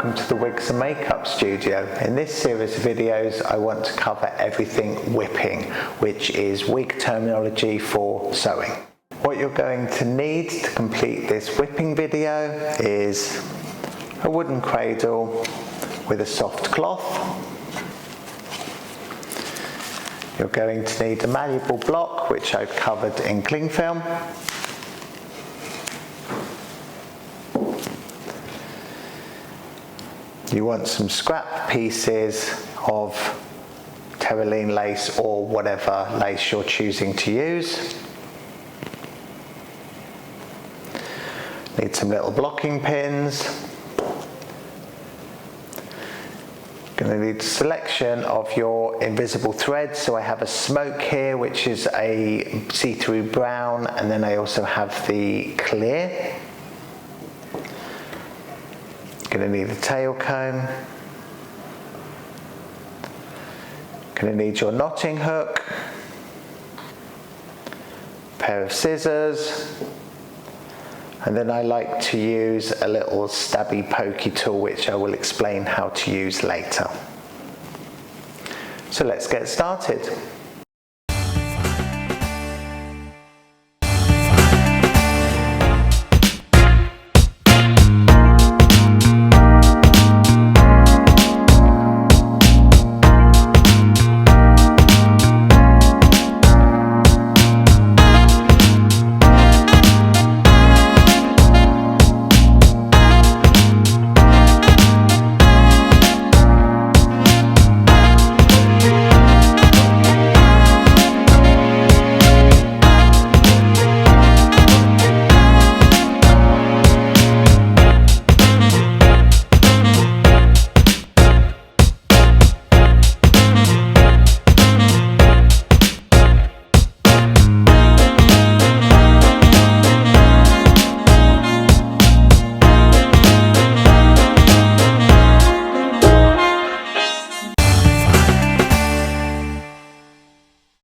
welcome to the Wigs and Makeup Studio. In this series of videos I want to cover everything whipping, which is wig terminology for sewing. What you're going to need to complete this whipping video is a wooden cradle with a soft cloth. You're going to need a malleable block, which I've covered in cling film. You want some scrap pieces of terylene lace or whatever lace you're choosing to use. Need some little blocking pins. Going to need a selection of your invisible threads. So I have a smoke here, which is a see-through brown, and then I also have the clear. Going to need a tail comb. Going to need your knotting hook, a pair of scissors, and then I like to use a little stabby pokey tool, which I will explain how to use later. So let's get started.